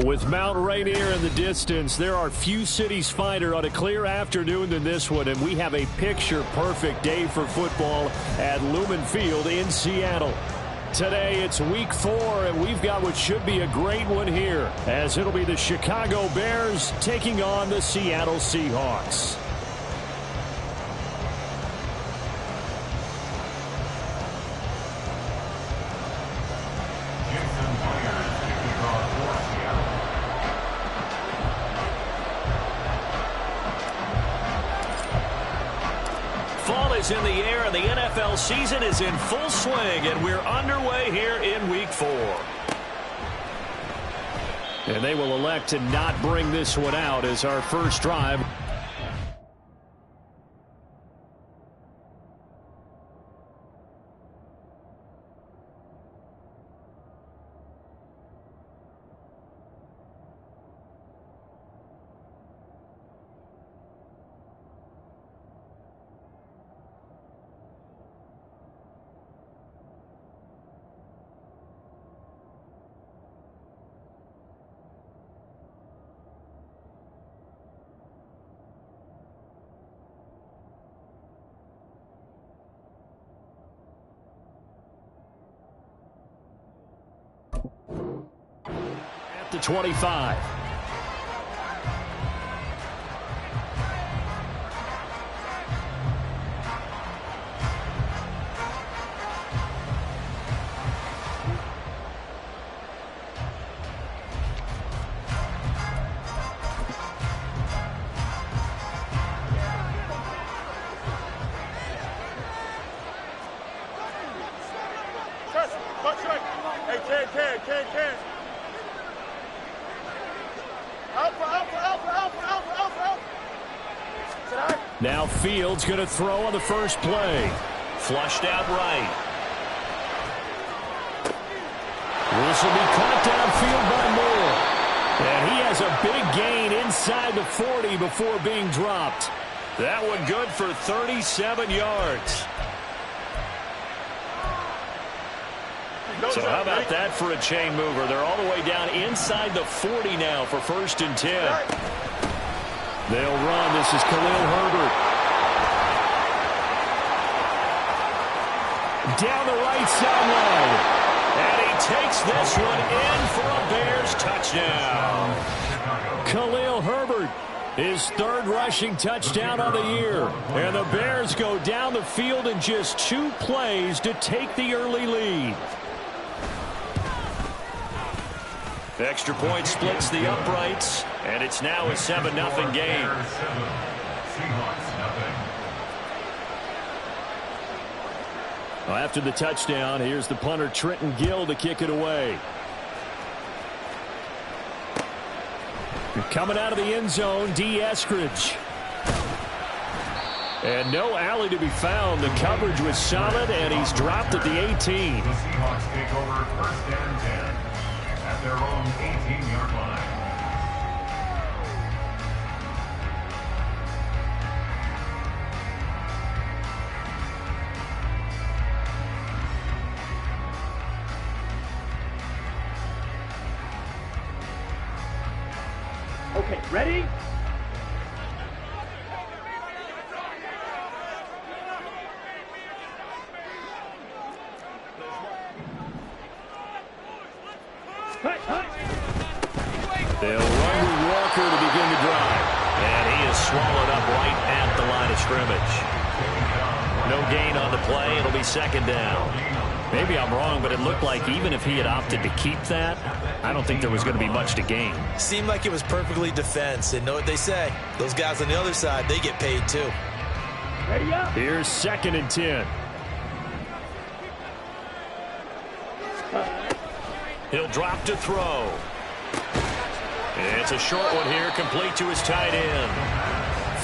With Mount Rainier in the distance, there are few cities finer on a clear afternoon than this one, and we have a picture-perfect day for football at Lumen Field in Seattle. Today, it's Week 4, and we've got what should be a great one here, as it'll be the Chicago Bears taking on the Seattle Seahawks. In the air, and the NFL season is in full swing, and we're underway here in Week 4. And they will elect to not bring this one out as our first drive. At the 25. Now Fields going to throw on the first play. Flushed out right. This will be caught downfield by Moore. And he has a big gain inside the 40 before being dropped. That one good for 37 yards. So how about that for a chain mover? They're all the way down inside the 40 now for 1st and 10. They'll run. This is Khalil Herbert. Down the right sideline. And he takes this one in for a Bears touchdown. Khalil Herbert, his 3rd rushing touchdown on the year. And the Bears go down the field in just 2 plays to take the early lead. Extra point splits the uprights, and it's now a 7-0 game. Well, after the touchdown, here's the punter Trenton Gill to kick it away. Coming out of the end zone, D. Eskridge. And no alley to be found. The coverage was solid, and he's dropped at the 18. The Seahawks take over 1st and 10 at their own 18-yard line. Okay, ready? They'll run with Walker to begin the drive. And he is swallowed up right at the line of scrimmage. No gain on the play. It'll be 2nd down. Maybe I'm wrong, but it looked like even if he had opted to keep that, I don't think there was going to be much to gain. Seemed like it was perfectly defense. And know what they say? Those guys on the other side, they get paid too. Ready up. Here's 2nd and 10. He'll drop to throw. It's a short one here, complete to his tight end.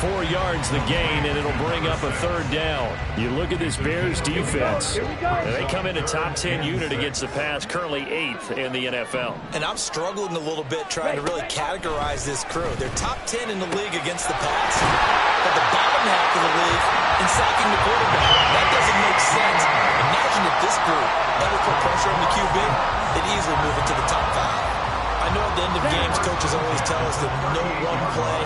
4 yards the gain, and it'll bring up a 3rd down. You look at this Bears defense. They come in a top 10 unit against the pass, currently 8th in the NFL. And I'm struggling a little bit trying to really categorize this crew. They're top 10 in the league against the pass, but the bottom half of the league in sacking the quarterback. That doesn't make sense. Imagine if this group ever put pressure on the QB, they'd easily move into the top 5. I know at the end of games, coaches always tell us that no one play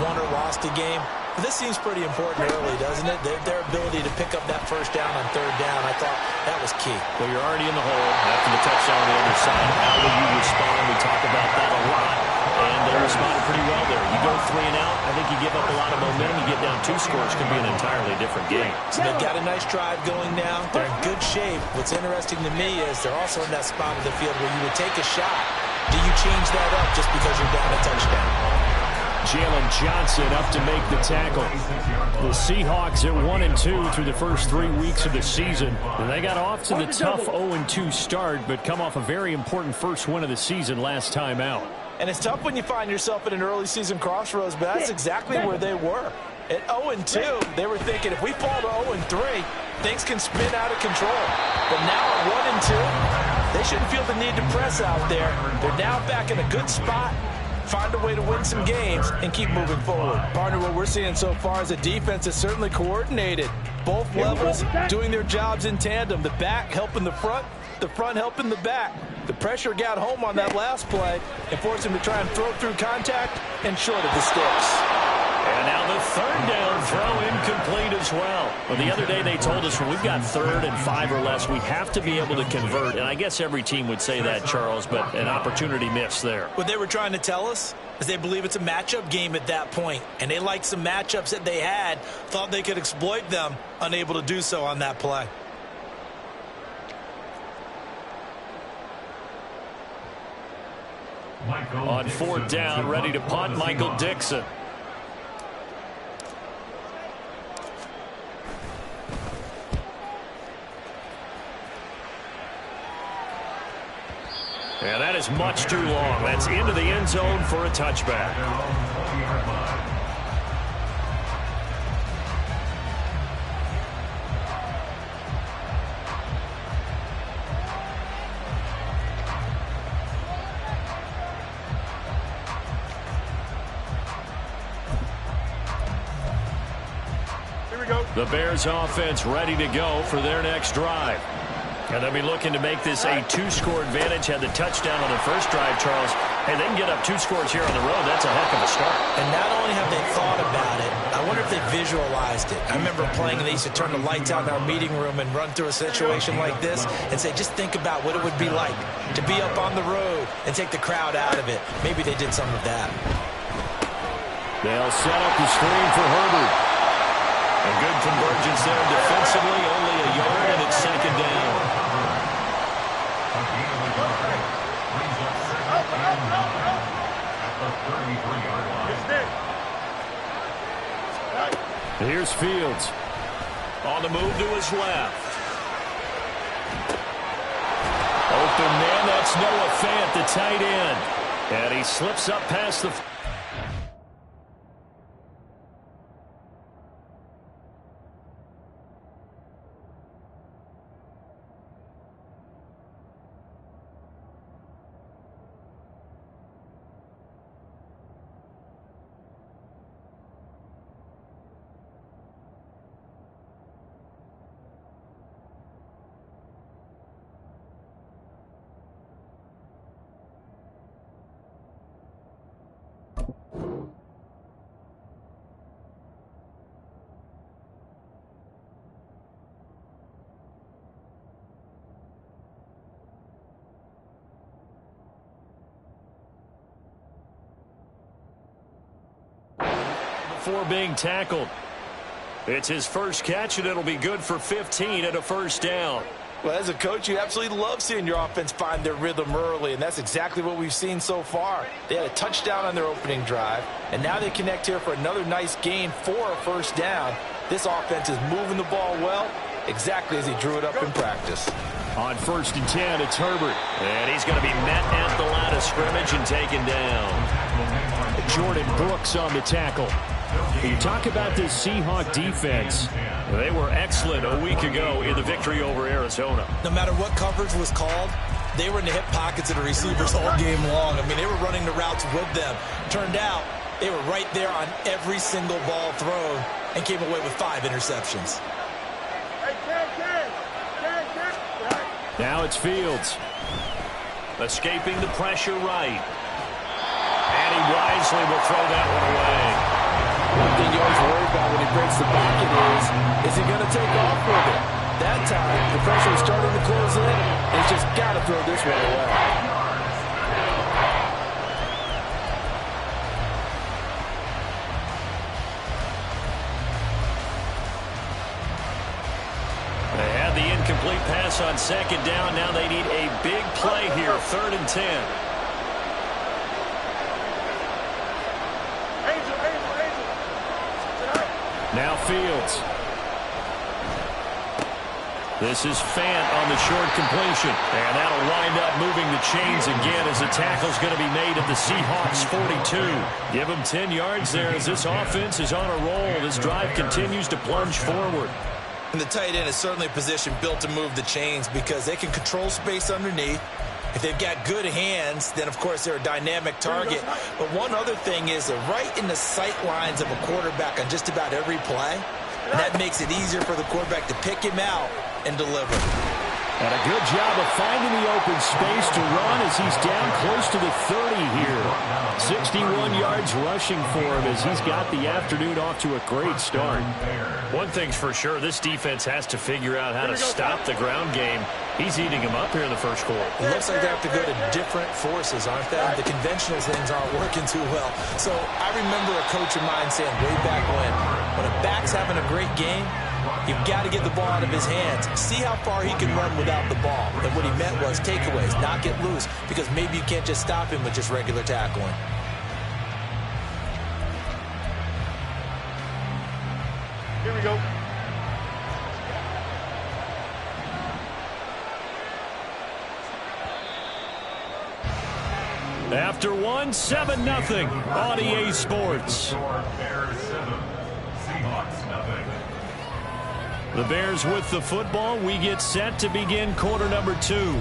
won or lost a game. But this seems pretty important early, doesn't it? Their ability to pick up that first down on third down, I thought that was key. Well, you're already in the hole after the touchdown on the other side. How will you respond? We talk about that a lot. And they responded pretty well there. You go 3 and out, I think you give up a lot of momentum. You get down 2 scores, could be an entirely different game. So they've got a nice drive going now. They're in good shape. What's interesting to me is they're also in that spot of the field where you would take a shot. Do you change that up just because you're down a touchdown? Jalen Johnson up to make the tackle. The Seahawks at 1-2 through the first 3 weeks of the season. And they got off to the tough 0-2 start, but come off a very important first win of the season last time out. And it's tough when you find yourself at an early season crossroads, but that's exactly where they were. At 0-2, they were thinking if we fall to 0-3, things can spin out of control. But now at 1-2, they shouldn't feel the need to press out there. They're now back in a good spot. Find a way to win some games and keep moving forward. Partner, what we're seeing so far is a defense that's certainly coordinated. Both levels doing their jobs in tandem. The back helping the front helping the back. The pressure got home on that last play and forced him to try and throw through contact and short of the sticks. And now the third down throw incomplete as well. Well, the other day they told us when we've got 3rd and 5 or less, we have to be able to convert. And I guess every team would say that, Charles, but an opportunity missed there. What they were trying to tell us is they believe it's a matchup game at that point. And they liked some matchups that they had, thought they could exploit them, unable to do so on that play. On 4th down, ready to punt, Michael Dixon. And that is much too long. That's into the end zone for a touchback. The Bears offense ready to go for their next drive. And they'll be looking to make this a 2-score advantage. Had the touchdown on the first drive, Charles. Hey, they can get up 2 scores here on the road. That's a heck of a start. And not only have they thought about it, I wonder if they visualized it. I remember playing, and they used to turn the lights out in our meeting room and run through a situation like this and say, just think about what it would be like to be up on the road and take the crowd out of it. Maybe they did some of that. They'll set up the screen for Herbert. A good convergence there defensively, only a yard, and it's 2nd down. Here's Fields. On the move to his left. Open man, that's Noah Fant, the tight end. And he slips up past the... Before being tackled. It's his first catch, and it'll be good for 15 at a 1st down. Well, as a coach, you absolutely love seeing your offense find their rhythm early, and that's exactly what we've seen so far. They had a touchdown on their opening drive, and now they connect here for another nice gain for a 1st down. This offense is moving the ball well, exactly as he drew it up in practice. On 1st and 10, it's Herbert. And he's going to be met at the line of scrimmage and taken down. Jordan Brooks on the tackle. You talk about this Seahawk defense. They were excellent a week ago in the victory over Arizona. No matter what coverage was called, they were in the hip pockets of the receivers all game long. I mean, they were running the routes with them. Turned out they were right there on every single ball thrown and came away with 5 interceptions. Now it's Fields. Escaping the pressure right. eventually will throw that one away. One thing you always worry about when he breaks the pocket is he going to take off with it? That time, the pressure is starting to close in, and he's just got to throw this one away. Incomplete pass on second down. Now they need a big play here. 3rd and 10. Now Fields. This is Fant on the short completion. And that'll wind up moving the chains again as the tackle's going to be made at the Seahawks 42. Give them 10 yards there as this offense is on a roll. This drive continues to plunge forward. And the tight end is certainly a position built to move the chains because they can control space underneath. If they've got good hands, then, of course, they're a dynamic target. But one other thing is they're right in the sight lines of a quarterback on just about every play. And that makes it easier for the quarterback to pick him out and deliver. And a good job of finding the open space to run as he's down close to the 30 here. 61 yards rushing for him as he's got the afternoon off to a great start. One thing's for sure, this defense has to figure out how to stop the ground game. He's eating them up here in the first quarter. It looks like they have to go to different forces, aren't they? The conventional things aren't working too well. So I remember a coach of mine saying way back when a back's having a great game, you've got to get the ball out of his hands. See how far he can run without the ball. And what he meant was takeaways, not get loose, because maybe you can't just stop him with just regular tackling. Here we go. After one, 7-0 on EA Sports. Bears 7, Seahawks nothing. The Bears with the football. We get set to begin quarter number 2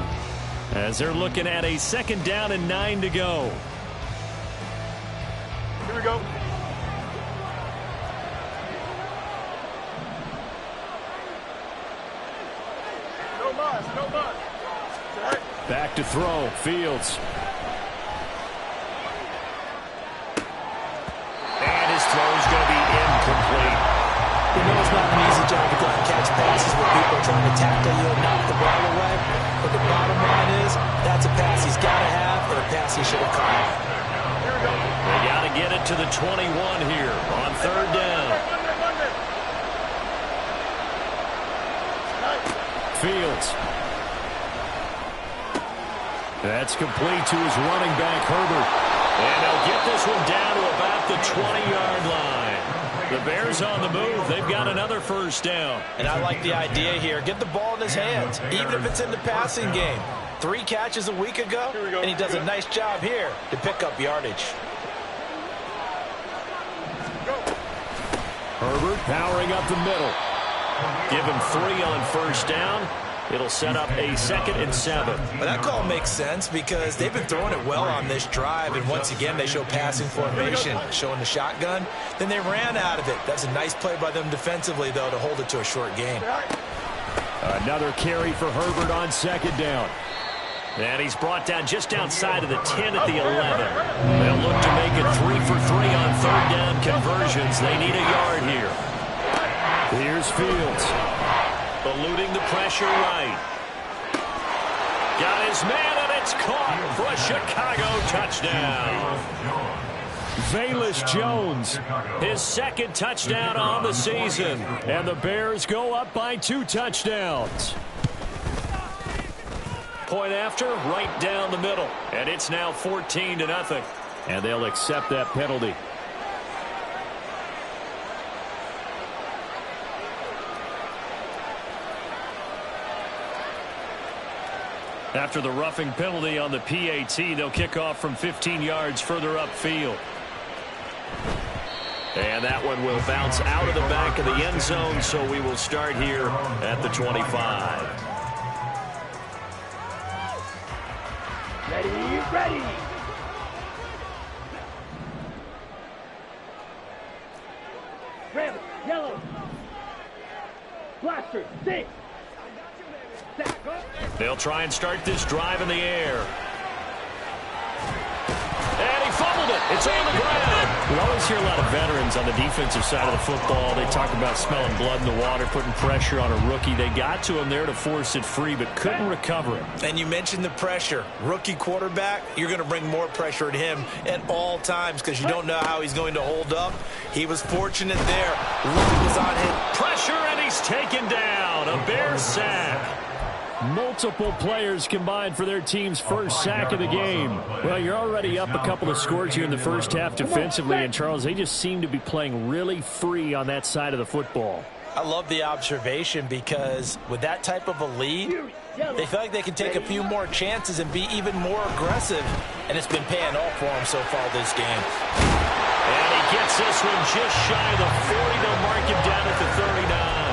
as they're looking at a 2nd down and 9 to go. Here we go. No muss, no muss. Back to throw. Fields. And his throw is going to be incomplete. You know it's not an easy job to go and catch passes where people are trying to tackle you and knock the ball away. But the bottom line is that's a pass he's got to have and a pass he should have caught. They got to get it to the 21 here on 3rd down. Fields. That's complete to his running back, Herbert. And they'll get this one down to about the 20-yard line. The Bears on the move. They've got another 1st down. And I like the idea here. Get the ball in his hands, even if it's in the passing game. 3 catches a week ago, and he does a nice job here to pick up yardage. Herbert powering up the middle. Give him 3 on 1st down. It'll set up a 2nd and 7. Well, that call makes sense because they've been throwing it well on this drive, and once again they show passing formation, showing the shotgun. Then they ran out of it. That's a nice play by them defensively, though, to hold it to a short game. Another carry for Herbert on 2nd down. And he's brought down just outside of the 10 at the 11. They'll look to make it 3 for 3 on 3rd down conversions. They need a yard here. Here's Fields. Eluding the pressure right. Got his man, and it's caught for a Chicago touchdown. Velus Jones, his 2nd touchdown on the season. And the Bears go up by 2 touchdowns. Point after, right down the middle. And it's now 14-0. And they'll accept that penalty. After the roughing penalty on the PAT, they'll kick off from 15 yards further upfield. And that one will bounce out of the back of the end zone, so we will start here at the 25. Ready. Red, yellow. Blaster, 6. They'll try and start this drive in the air. And he fumbled it. It's on the ground. We always hear a lot of veterans on the defensive side of the football. They talk about smelling blood in the water, putting pressure on a rookie. They got to him there to force it free, but couldn't recover it. And you mentioned the pressure. Rookie quarterback, you're going to bring more pressure at him at all times because you don't know how he's going to hold up. He was fortunate there. Luck was on him. Pressure, and he's taken down. A Bear sack. Multiple players combined for their team's first sack of the game. Well, you're already up a couple of scores here in the first half defensively, and Charles, they just seem to be playing really free on that side of the football. I love the observation because with that type of a lead, they feel like they can take a few more chances and be even more aggressive, and it's been paying off for them so far this game. And he gets this one just shy of the 40. They'll mark him down at the 39.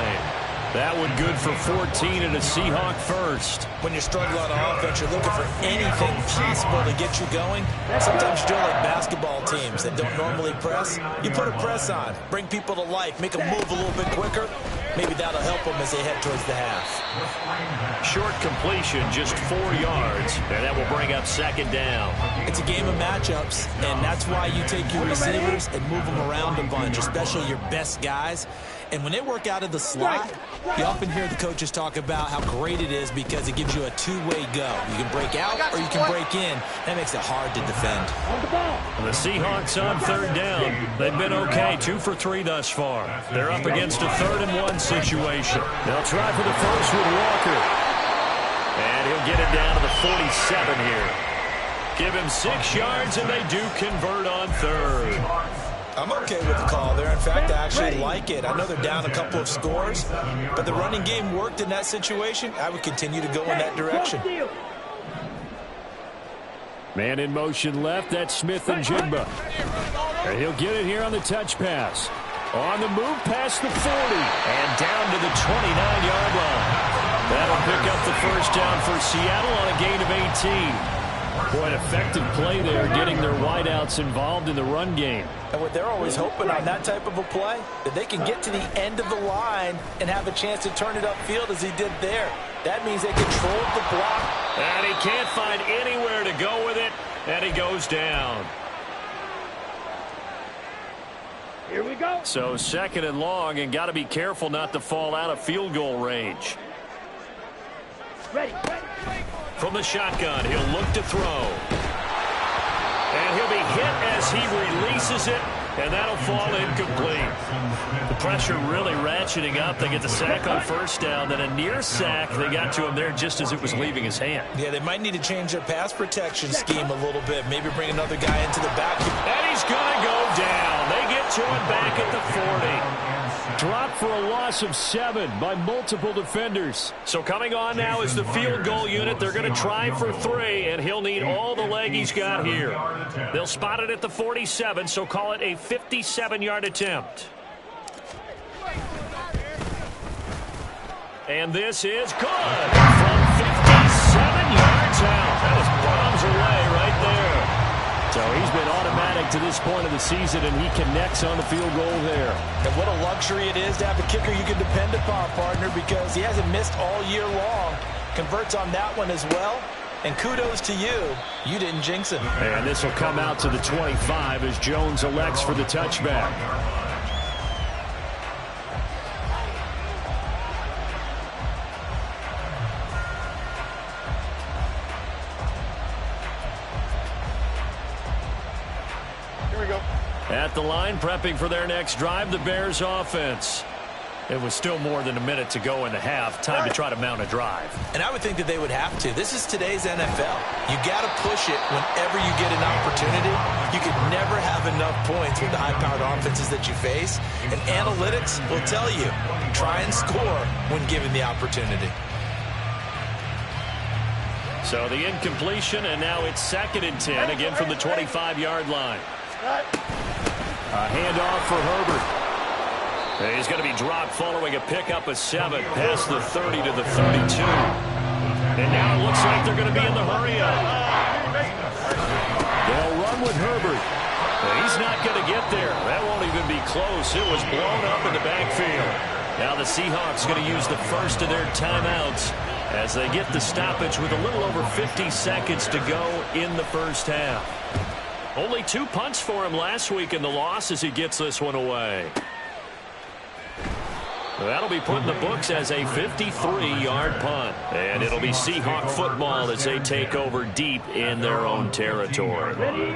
That one good for 14 and a Seahawk first. When you're struggling on offense, you're looking for anything possible to get you going. Sometimes you're doing like basketball teams that don't normally press. You put a press on, bring people to life, make them move a little bit quicker. Maybe that'll help them as they head towards the half. Short completion, just 4 yards, and that will bring up second down. It's a game of matchups, and that's why you take your receivers and move them around a bunch, especially your best guys. And when they work out of the slot, you often hear the coaches talk about how great it is because it gives you a two-way go. You can break out or you can break in. That makes it hard to defend. The Seahawks on third down. They've been okay, 2 for 3 thus far. They're up against a 3rd-and-1 situation. They'll try for the first with Walker. And he'll get it down to the 47 here. Give him 6 yards, and they do convert on third. I'm okay with the call there. In fact, I actually like it. I know they're down a couple of scores, but the running game worked in that situation. I would continue to go in that direction. Man in motion left. That's Smith and Jigba. And he'll get it here on the touch pass. On the move past the 40. And down to the 29-yard line. That'll pick up the first down for Seattle on a gain of 18. Boy, an effective play there, getting their wideouts involved in the run game. And what they're always hoping on that type of a play, that they can get to the end of the line and have a chance to turn it upfield as he did there. That means they controlled the block. And he can't find anywhere to go with it, and he goes down. Here we go. So 2nd and long, and got to be careful not to fall out of field goal range. Ready. From the shotgun, he'll look to throw. And he'll be hit as he releases it, and that'll fall incomplete. The pressure really ratcheting up. They get the sack on first down, then a near sack. They got to him there just as it was leaving his hand. Yeah, they might need to change their pass protection scheme a little bit. Maybe bring another guy into the back. And he's going to go down. They get to him back at the 40. Dropped for a loss of 7 by multiple defenders. So coming on now is the field goal unit. They're going to try for 3, and he'll need all the leg he's got here. They'll spot it at the 47, so call it a 57-yard attempt. And this is good from 57 yards out. That was bombs away right there. So he's been automatic to this point of the season, and he connects on the field goal there. And what a luxury it is to have a kicker you can depend upon, partner, because he hasn't missed all year long. Converts on that one as well. And kudos to you. You didn't jinx him. And this will come out to the 25 as Jones elects for the touchback. At the line, prepping for their next drive, the Bears offense. It was still more than a minute to go in the half. Time to try to mount a drive. And I would think that they would have to. This is today's NFL. You got to push it whenever you get an opportunity. You could never have enough points with the high-powered offenses that you face. And analytics will tell you, try and score when given the opportunity. So the incompletion, and now it's 2nd and 10, again from the 25-yard line. A handoff for Herbert. He's going to be dropped following a pickup of 7 past the 30 to the 32. And now it looks like they're going to be in the hurry-up. They'll run with Herbert. He's not going to get there. That won't even be close. It was blown up in the backfield. Now the Seahawks going to use the first of their timeouts as they get the stoppage with a little over 50 seconds to go in the first half. Only 2 punts for him last week in the loss as he gets this one away. That'll be put in the books as a 53-yard punt. And it'll be Seahawk football as they take over deep in their own territory.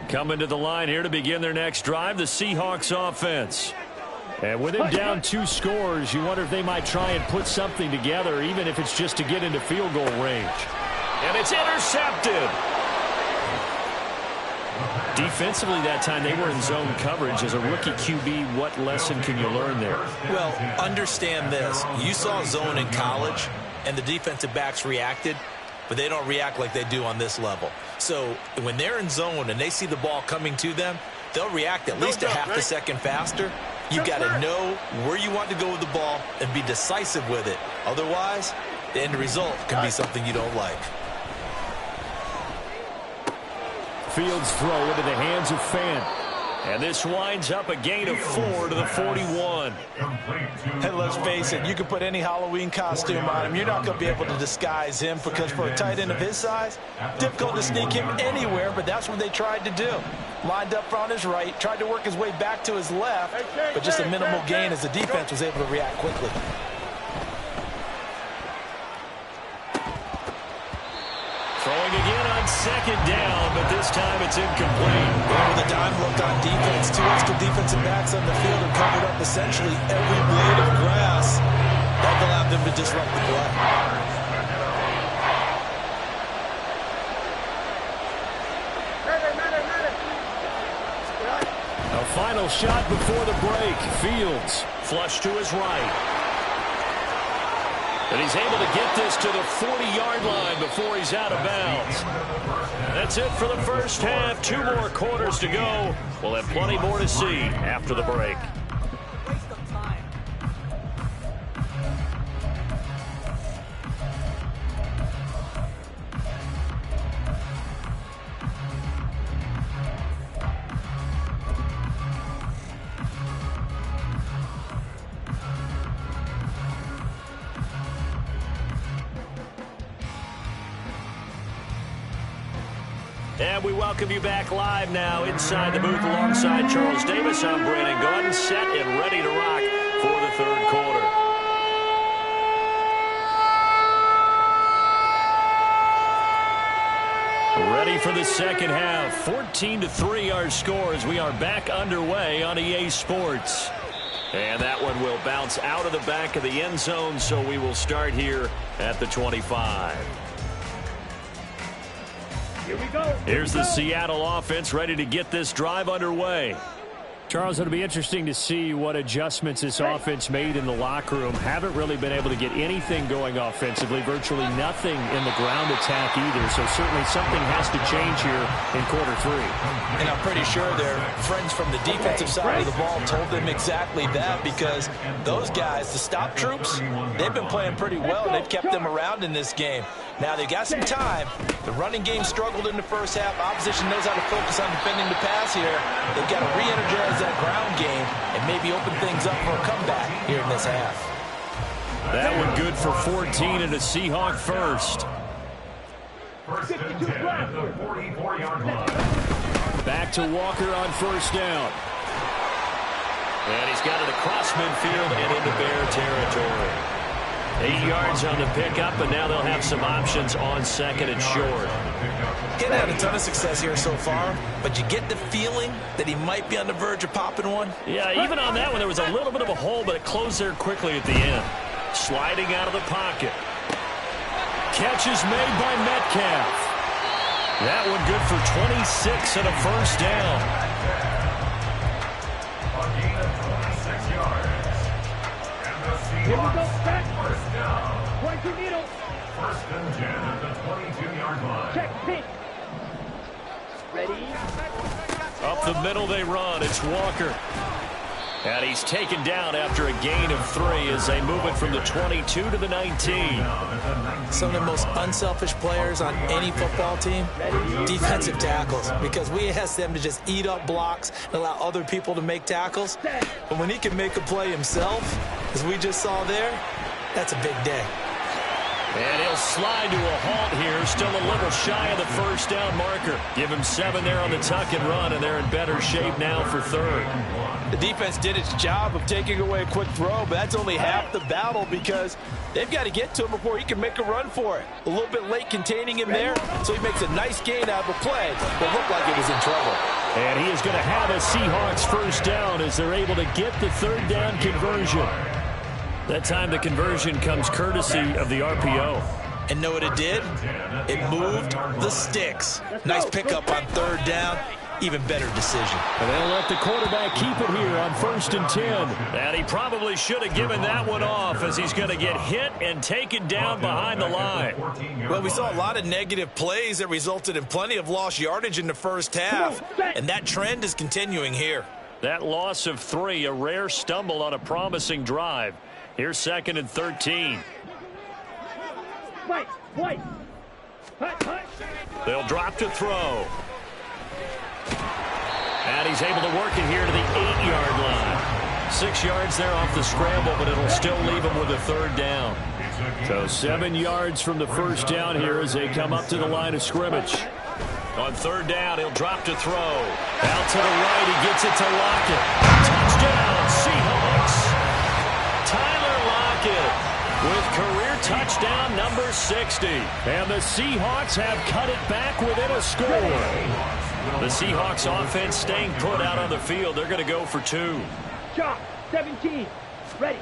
Coming to the line here to begin their next drive, the Seahawks offense. And with him down 2 scores, you wonder if they might try and put something together, even if it's just to get into field goal range. And it's intercepted. Defensively that time, they were in zone coverage. As a rookie QB, what lesson can you learn there? Well, understand this. You saw zone in college, and the defensive backs reacted, but they don't react like they do on this level. So when they're in zone and they see the ball coming to them, they'll react at least a half a second faster. You've got to know where you want to go with the ball and be decisive with it. Otherwise, the end result can be something you don't like. Fields throw into the hands of Fant. And this winds up a gain of 4 to the 41. Hey, let's face it, you can put any Halloween costume on him. You're not going to be able to disguise him because for a tight end of his size, difficult to sneak him anywhere, but that's what they tried to do. Lined up on his right, tried to work his way back to his left, but just a minimal gain as the defense was able to react quickly. Throwing again on second down, but this time it's incomplete. And with a dime look on defense, 2 extra defensive backs on the field have covered up essentially every blade of grass. That allowed them to disrupt the play. A final shot before the break. Fields flush to his right. And he's able to get this to the 40-yard line before he's out of bounds. That's it for the first half. 2 more quarters to go. We'll have plenty more to see after the break. And we welcome you back live now inside the booth alongside Charles Davis. I'm Brandon Gaudin, set and ready to rock for the third quarter. Ready for the second half. 14-3 our score as we are back underway on EA Sports. And that one will bounce out of the back of the end zone, so we will start here at the 25. Here we go. Here's the Seattle offense ready to get this drive underway. Charles, it'll be interesting to see what adjustments this offense made in the locker room. Haven't really been able to get anything going offensively, virtually nothing in the ground attack either. So certainly something has to change here in quarter 3. And I'm pretty sure their friends from the defensive side of the ball told them exactly that, because those guys, the stop troops, they've been playing pretty well. They've kept them around in this game. Now they've got some time. The running game struggled in the first half. Opposition knows how to focus on defending the pass here. They've got to re-energize that ground game and maybe open things up for a comeback here in this half. That one good for 14 and a Seahawk first. First and 10 at the 44-yard line. Back to Walker on first down. And he's got it across midfield and into Bear territory. 8 yards on the pickup, and now they'll have some options on second and short. Getting had a ton of success here so far, but you get the feeling that he might be on the verge of popping one. Yeah, even on that one, there was a little bit of a hole, but it closed there quickly at the end. Sliding out of the pocket. Catch is made by Metcalf. That one good for 26 and a first down. A gain of 26 yards. And the Here we go, Seahawks back. first down. Point your needle. First and 10 at the 22-yard line. Check, pitch. Ready? Up the middle they run. It's Walker. And he's taken down after a gain of 3 as they move it from the 22 to the 19. Some of the most unselfish players on any football team, defensive tackles, because we ask them to just eat up blocks and allow other people to make tackles. But when he can make a play himself, as we just saw there, that's a big day. And he'll slide to a halt here, still a little shy of the first down marker. Give him 7 there on the tuck and run, and they're in better shape now for third. The defense did its job of taking away a quick throw, but that's only half the battle because they've got to get to him before he can make a run for it. A little bit late containing him there, so he makes a nice gain out of a play that looked like it was in trouble. And he is going to have a Seahawks first down as they're able to get the third down conversion. That time the conversion comes courtesy of the RPO. And know what it did? It moved the sticks. Nice pickup on third down. Even better decision. And they'll let the quarterback keep it here on 1st and 10. And he probably should have given that one off as he's going to get hit and taken down behind the line. Well, we saw a lot of negative plays that resulted in plenty of lost yardage in the first half. And that trend is continuing here. That loss of 3, a rare stumble on a promising drive. Here's 2nd and 13. Wait. They'll drop to throw. And he's able to work it here to the 8-yard line. 6 yards there off the scramble, but it'll still leave him with a third down. So 7 yards from the first down here as they come up to the line of scrimmage. On third down, he'll drop to throw. Out to the right, he gets it to Lockett. Touchdown, Seahawks. Tyler Lockett with career touchdown number 60. And the Seahawks have cut it back within a score. The Seahawks offense staying put out on the field. They're going to go for 2. Shot. 17. Ready.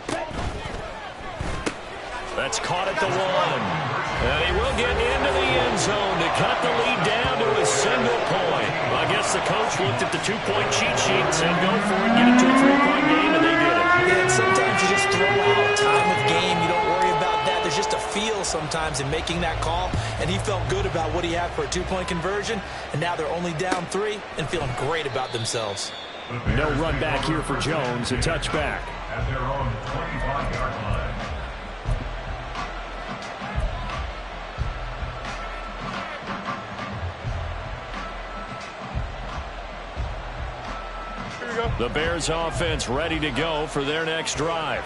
That's caught at the 1. And he will get into the end zone to cut the lead down to a single point. I guess the coach looked at the 2-point cheat sheet and said, go for it, get it to a 3-point game, and they did it. Yeah, and sometimes you just throw out time of game. You don't worry about that. There's just a feel sometimes in making that call, and he felt good about what he had for a 2-point conversion, and now they're only down 3 and feeling great about themselves. No run back here for Jones, a touchback. At their own 25-yard line. The Bears offense ready to go for their next drive.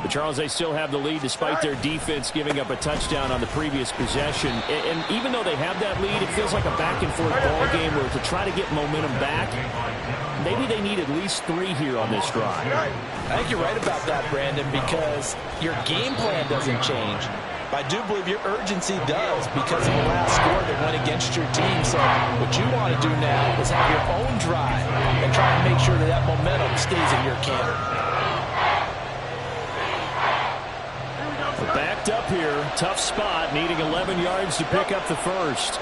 But Charles, they still have the lead despite their defense giving up a touchdown on the previous possession. And even though they have that lead, it feels like a back-and-forth ball game where to try to get momentum back, maybe they need at least 3 here on this drive. I think you're right about that, Brandon, because your game plan doesn't change. But I do believe your urgency does because of the last score that went against your team. So what you want to do now is have your own drive and try to make sure that that momentum stays in your camp. Backed up here, tough spot, needing 11 yards to pick up the first.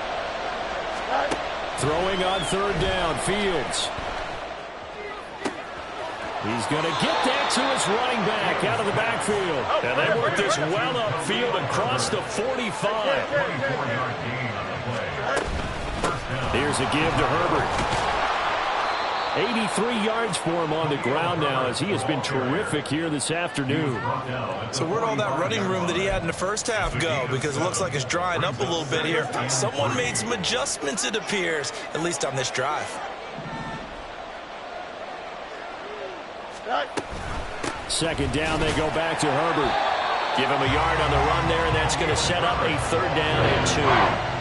Throwing on third down, Fields. He's going to get that to his running back out of the backfield. And they work this well upfield across the 45. Here's a give to Herbert. 83 yards for him on the ground now as he has been terrific here this afternoon. So where'd all that running room that he had in the first half go? Because it looks like it's drying up a little bit here. Someone made some adjustments, it appears, at least on this drive. Second down, they go back to Herbert. Give him a yard on the run there, and that's going to set up a third down and 2.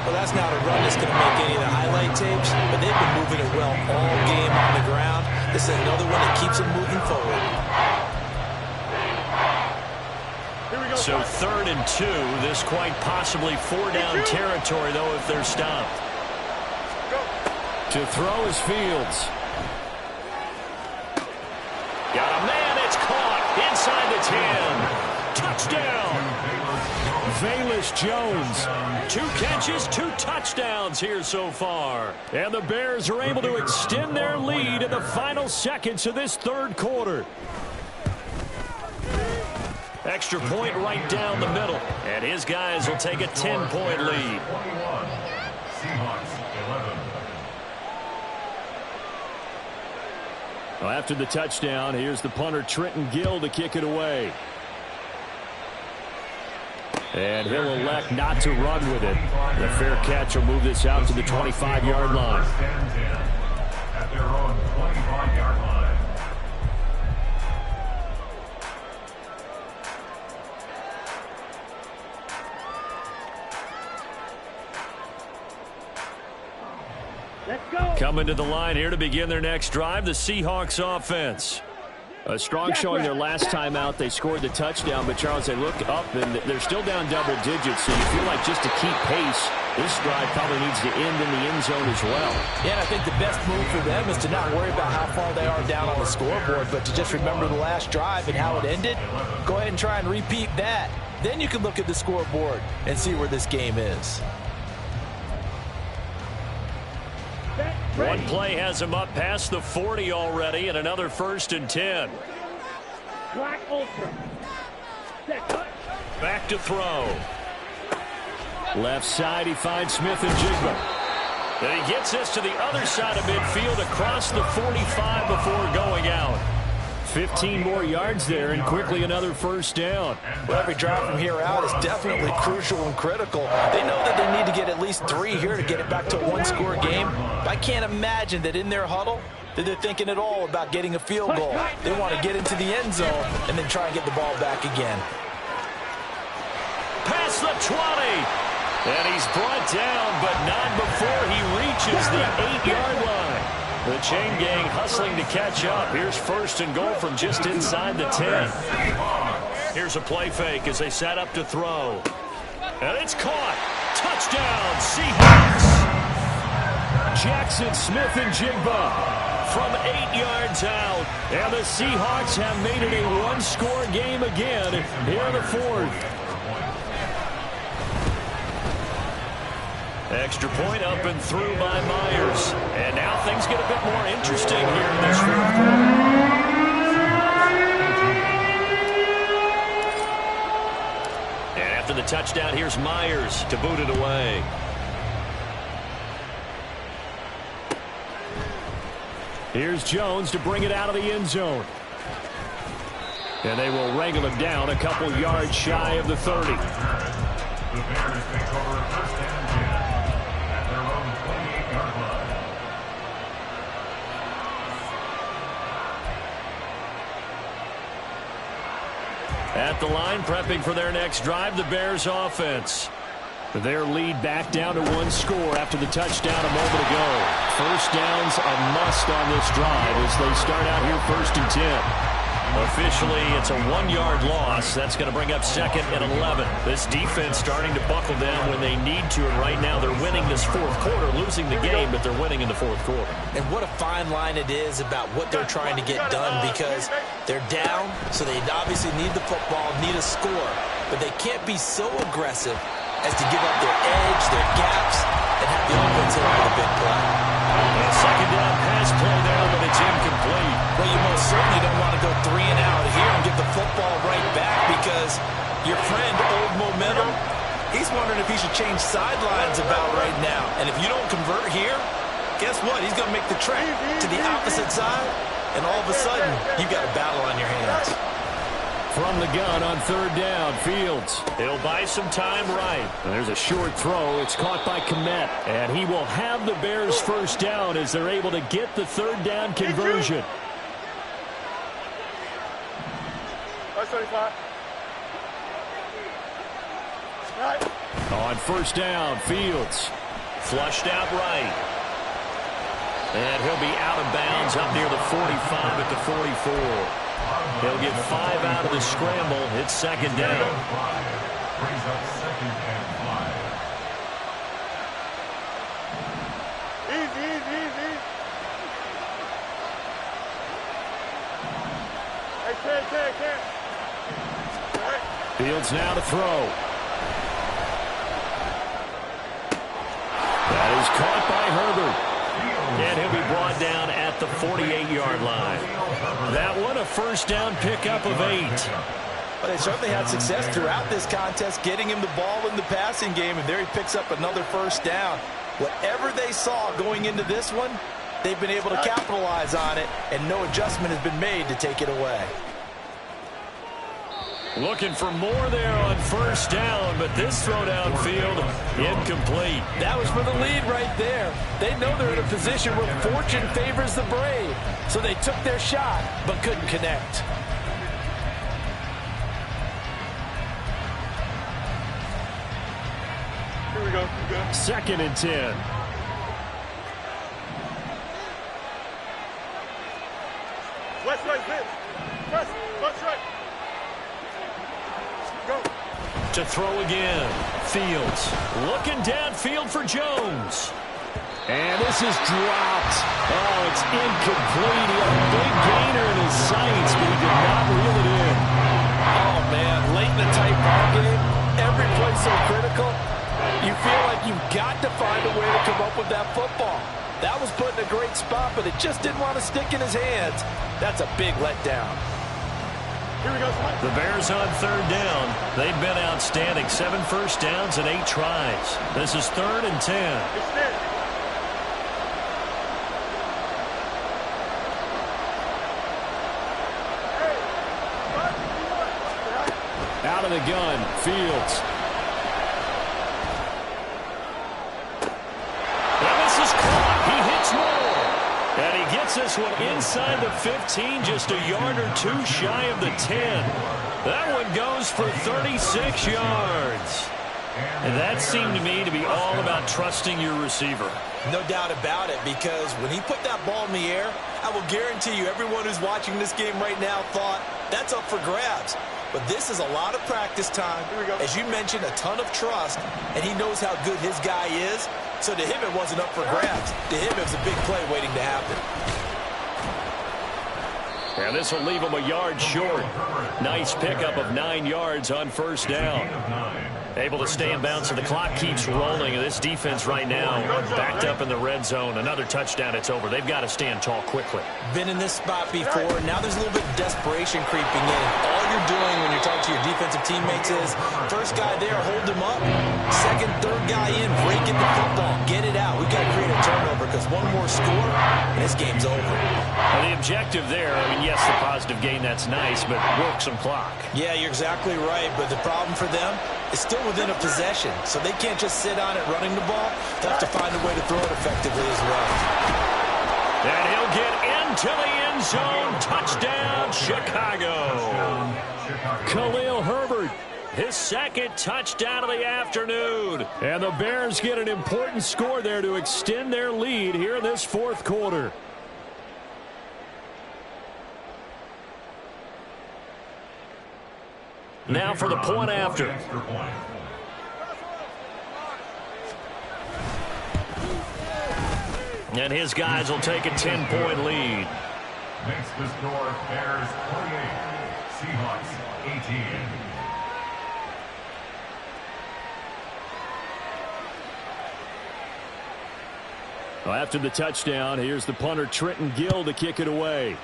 Well, that's not a run that's going to make any of the highlight tapes, but they've been moving it well all game on the ground. This is another one that keeps them moving forward. So 3rd and 2, this quite possibly 4-down territory, though, if they're stopped. To throw is Fields. Got a man, it's caught inside the 10. Touchdown. Velus Jones. 2 catches, 2 touchdowns here so far. And the Bears are able to extend their lead in the final seconds of this third quarter. Extra point right down the middle. And his guys will take a 10-point lead. 21. Seahawks 11. Well, after the touchdown, here's the punter Trenton Gill to kick it away. And he'll elect not to run with it. The fair catch will move this out to the 25-yard line. At their own 25-yard line. Coming to the line here to begin their next drive, the Seahawks offense. A strong showing their last time out. They scored the touchdown, but, Charles, they look up, and they're still down double digits, so you feel like just to keep pace, this drive probably needs to end in the end zone as well. Yeah, and I think the best move for them is to not worry about how far they are down on the scoreboard, but to just remember the last drive and how it ended. Go ahead and try and repeat that. Then you can look at the scoreboard and see where this game is. One play has him up past the 40 already, and another 1st and 10. Black Ultra. Back to throw. Left side, he finds Smith and Jigba. And he gets this to the other side of midfield across the 45 before going out. 15 more yards there, and quickly another 1st down. Well, every drive from here out is definitely crucial and critical. They know that they need to get at least 3 here to get it back to a one-score game. But I can't imagine that in their huddle that they're thinking at all about getting a field goal. They want to get into the end zone and then try and get the ball back again. Past the 20. And he's brought down, but not before he reaches the 8-yard line. The chain gang hustling to catch up. Here's 1st and goal from just inside the 10. Here's a play fake as they set up to throw. And it's caught. Touchdown, Seahawks. Jackson Smith and Jigba from 8 yards out. And the Seahawks have made it a one-score game again here in the 4th. Extra point up and through by Myers. And now things get a bit more interesting here in this 4th quarter. And after the touchdown, here's Myers to boot it away. Here's Jones to bring it out of the end zone. And they will wrangle him down a couple yards shy of the 30. The Bears take over 1st and 10 at their own 28-yard line. At the line, prepping for their next drive, the Bears offense. Their lead back down to 1 score after the touchdown a moment ago. 1st down's a must on this drive as they start out here 1st and 10. Officially, it's a 1-yard loss. That's going to bring up 2nd and 11. This defense starting to buckle down when they need to, and right now they're winning this 4th quarter, losing the game, but they're winning in the 4th quarter. And what a fine line it is about what they're trying to get done, because they're down, so they obviously need the football, need a score, but they can't be so aggressive as to give up their edge, their gaps, and have the offense hit on the big play. A 2nd down pass play there, but it's incomplete. Well, you most certainly don't want to go 3 and out here and get the football right back, because your friend, Old Momentum, he's wondering if he should change sidelines about right now. And if you don't convert here, guess what? He's going to make the trek to the opposite side, and all of a sudden, you've got a battle on your hands. From the gun on 3rd down, Fields. He'll buy some time right. And there's a short throw. It's caught by Kmet. And he will have the Bears 1st down as they're able to get the 3rd down conversion. On 1st down, Fields. Flushed out right. And he'll be out of bounds up near the 45 at the 44. He'll get 5 out of the scramble. It's 2nd down. Brings up 2nd and 5. Easy. Hey, Fields now to throw. That is caught by Herbert. And he'll be brought down at the 48-yard line. That one, a 1st down pickup of 8. But they certainly had success throughout this contest, getting him the ball in the passing game, and there he picks up another 1st down. Whatever they saw going into this one, they've been able to capitalize on it, and no adjustment has been made to take it away. Looking for more there on 1st down, but this throw downfield, incomplete. That was for the lead right there. They know they're in a position where fortune favors the brave. So they took their shot, but couldn't connect. Here we go. 2nd and 10. West right, Vince. Press. Left right. Go. To throw again. Fields looking downfield for Jones. And this is dropped. Oh, it's incomplete. He had a big gainer in his sights, but he did not reel it in. Oh, man, late in the tight ball game, every play so critical, you feel like you've got to find a way to come up with that football. That was put in a great spot, but it just didn't want to stick in his hands. That's a big letdown. Here we go. The Bears on third down. They've been outstanding. 7 first downs and 8 tries. This is 3rd and 10. Extend. Out of the gun, Fields. And this is caught. He hits more. And he gets this one inside the 15, just a yard or 2 shy of the 10. That one goes for 36 yards. And that seemed to me to be all about trusting your receiver. No doubt about it, because when he put that ball in the air, I will guarantee you everyone who's watching this game right now thought that's up for grabs. But this is a lot of practice time. As you mentioned, a ton of trust, and he knows how good his guy is. So to him, it wasn't up for grabs. To him, it was a big play waiting to happen. And this will leave him a yard short. Nice pickup of 9 yards on first down. Able to stay in bounds, so the clock keeps rolling. This defense right now backed up in the red zone. Another touchdown, it's over. They've got to stand tall quickly. Been in this spot before. Now there's a little bit of desperation creeping in. All you're doing when you're talking to your defensive teammates is first guy there, hold him up. Second, third guy in, break in the football. Get it out. We've got to create a turnover because one more score, and this game's over. Well, the objective there, I mean, yes, the positive gain, that's nice, but work some clock. Yeah, you're exactly right, but the problem for them is still within a possession, so they can't just sit on it running the ball. They'll have to find a way to throw it effectively as well. And he'll get into the end zone. Touchdown, Chicago. Khalil Herbert, his second touchdown of the afternoon. And the Bears get an important score there to extend their lead here in this fourth quarter. Now for the point after. And his guys will take a 10-point lead. Makes the score Bears 28, Seahawks 18. Well, after the touchdown, here's the punter Trenton Gill to kick it away.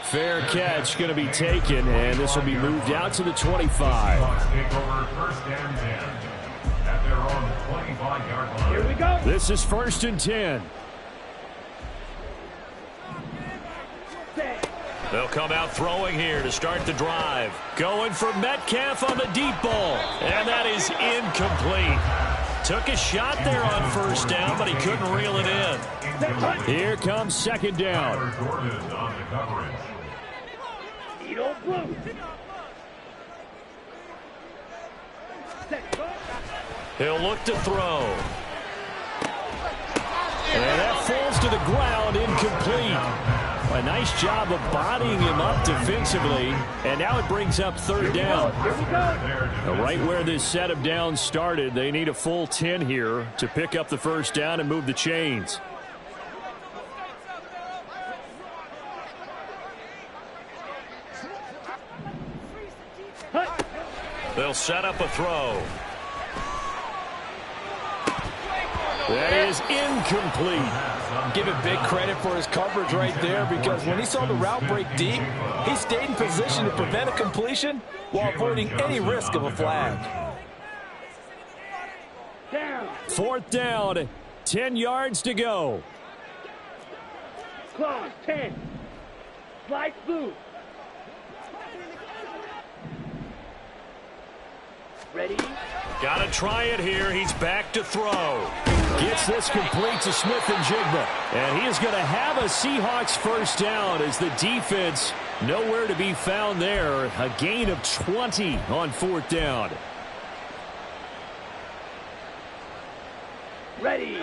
Fair catch going to be taken, and this will be moved out to the 25. Seahawks take over 1st and 10 at their own 25-yard line. Here we go. This is 1st and 10. They'll come out throwing here to start the drive. Going for Metcalf on the deep ball, and that is incomplete. Took a shot there on 1st down, but he couldn't reel it in. Here comes 2nd down. Jordan on the coverage. Edo Blue. He'll look to throw. And that falls to the ground, incomplete. A nice job of bodying him up defensively, and now it brings up 3rd down. Right where this set of downs started, they need a full 10 here to pick up the 1st down and move the chains. They'll set up a throw. That is incomplete. Give it big credit for his coverage right there, because when he saw the route break deep, he stayed in position to prevent a completion while avoiding any risk of a flag. 4th down, 10 yards to go. Claws, 10. Slide blue. Ready? Got to try it here. He's back to throw. Gets this complete to Smith-Njigba. And he is going to have a Seahawks 1st down as the defense nowhere to be found there. A gain of 20 on 4th down. Ready.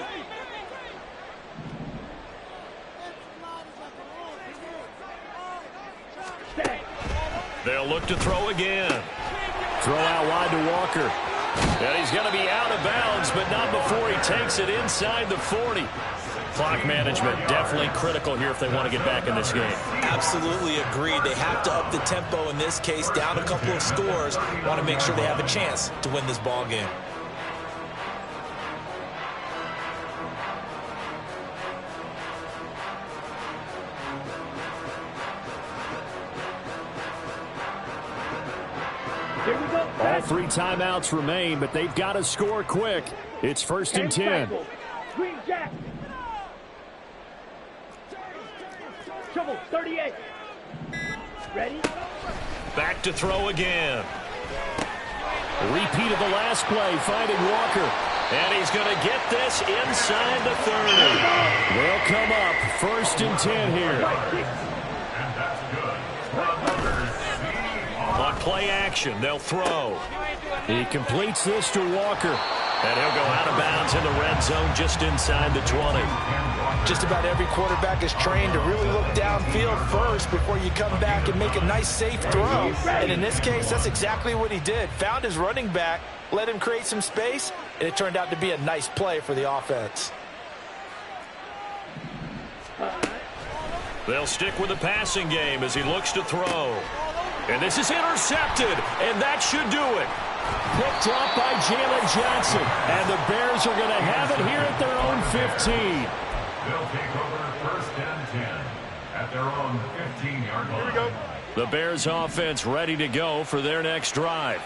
They'll look to throw again. Throw out wide to Walker. And he's going to be out of bounds, but not before he takes it inside the 40. Clock management definitely critical here if they want to get back in this game. Absolutely agreed. They have to up the tempo in this case, down a couple of scores. Want to make sure they have a chance to win this ball game. Here we go. All 3 timeouts remain, but they've got to score quick. It's 1st and 10. Green Jack. Trouble, 38. Ready? Back to throw again. Repeat of the last play, finding Walker. And he's going to get this inside the 30. They'll come up 1st and 10 here. And that's good. On play action, they'll throw. He completes this to Walker. And he'll go out of bounds in the red zone just inside the 20. Just about every quarterback is trained to really look downfield first before you come back and make a nice, safe throw. And in this case, that's exactly what he did. Found his running back, let him create some space, and it turned out to be a nice play for the offense. They'll stick with the passing game as he looks to throw. And this is intercepted, and that should do it. Picked up by Jalen Johnson. And the Bears are going to have it here at their own 15. They'll take over 1st and 10 at their own 15-yard line. Here we go. The Bears offense ready to go for their next drive.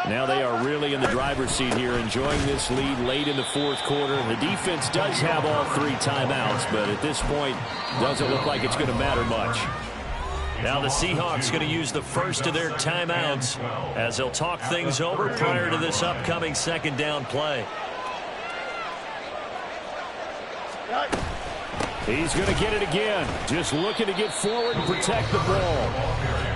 Now they are really in the driver's seat here, enjoying this lead late in the 4th quarter. The defense does have all 3 timeouts, but at this point, doesn't look like it's going to matter much. Now the Seahawks going to use the first of their timeouts as they'll talk things over prior to this upcoming 2nd down play. He's going to get it again. Just looking to get forward and protect the ball.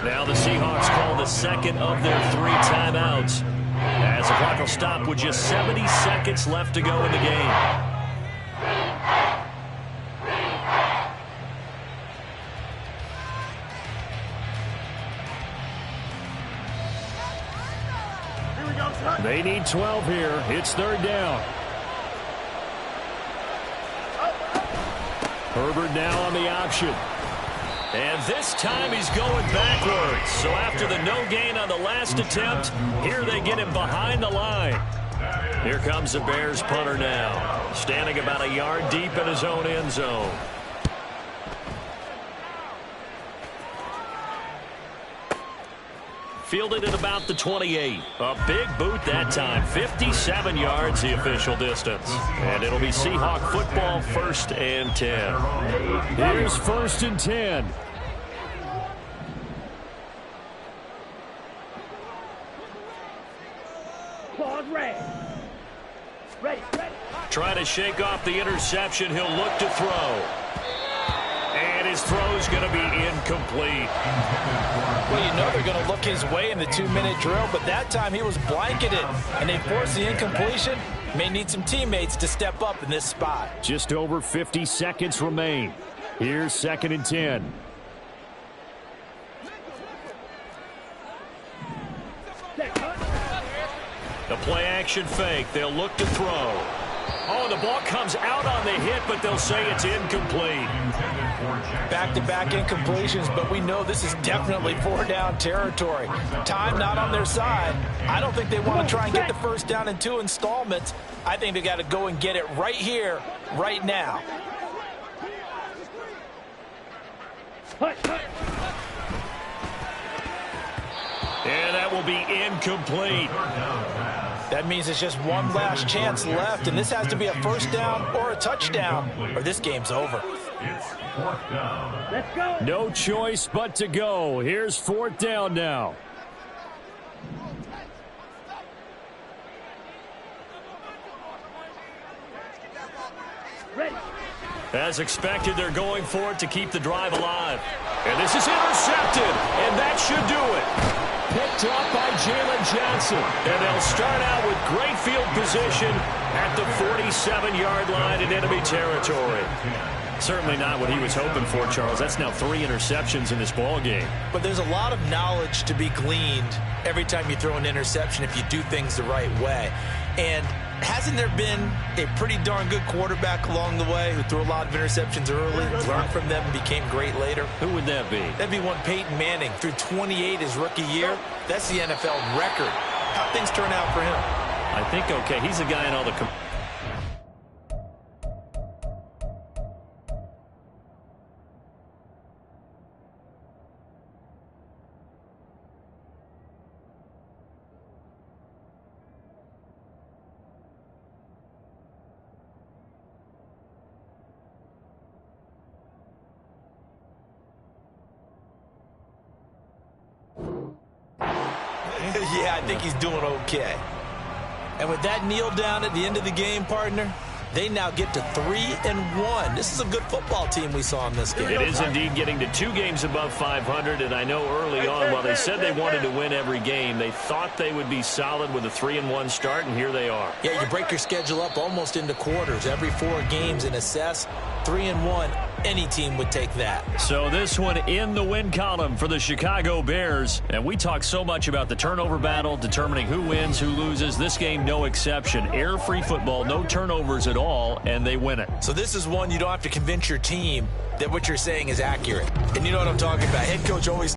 Now the Seahawks call the 2nd of their 3 timeouts as the clock will stop with just 70 seconds left to go in the game. They need 12 here. It's 3rd down. Herbert now on the option. And this time he's going backwards. So after the no gain on the last attempt, here they get him behind the line. Here comes the Bears punter now, standing about a yard deep in his own end zone. Fielded at about the 28. A big boot that time. 57 yards the official distance. And it'll be Seahawk football 1st and 10. Here's 1st and 10. Claws red. Ready. Trying to shake off the interception. He'll look to throw. And his throw's going to be incomplete. Well, you know they're going to look his way in the 2-minute drill, but that time he was blanketed, and they forced the incompletion. May need some teammates to step up in this spot. Just over 50 seconds remain. Here's 2nd and 10. The play action fake. They'll look to throw. Oh, the ball comes out on the hit, but they'll say it's incomplete. Back-to-back incompletions, but we know this is definitely 4-down territory. Time not on their side. I don't think they want to try and get the 1st down in 2 installments. I think they got to go and get it right here, right now. And that will be incomplete. That means it's just one last chance left, and this has to be a 1st down or a touchdown, or this game's over. It's 4th down. Let's go. No choice but to go. Here's 4th down now. Ready. As expected, they're going for it to keep the drive alive. And this is intercepted, and that should do it. Picked up by Jalen Johnson. And they'll start out with great field position at the 47-yard line in enemy territory. Certainly not what he was hoping for, Charles. That's now 3 interceptions in this ball game. But there's a lot of knowledge to be gleaned every time you throw an interception if you do things the right way. And hasn't there been a pretty darn good quarterback along the way who threw a lot of interceptions early, learned from them, and became great later? Who would that be? That'd be one Peyton Manning. Threw 28 his rookie year. That's the NFL record. How'd things turn out for him? I think okay. He's a guy in all the... Yeah, I think he's doing okay. And with that kneel down at the end of the game, partner, they now get to 3-1. This is a good football team we saw in this game. It is indeed getting to 2 games above 500, and I know early on, while they said they wanted to win every game, they thought they would be solid with a 3-1 start, and here they are. Yeah, you break your schedule up almost into quarters. Every 4 games and assess 3-1. Any team would take that. So this one in the win column for the Chicago Bears. And we talk so much about the turnover battle, determining who wins, who loses. This game, no exception. Air-free football, no turnovers at all, and they win it. So this is one you don't have to convince your team that what you're saying is accurate. And you know what I'm talking about. Head coach always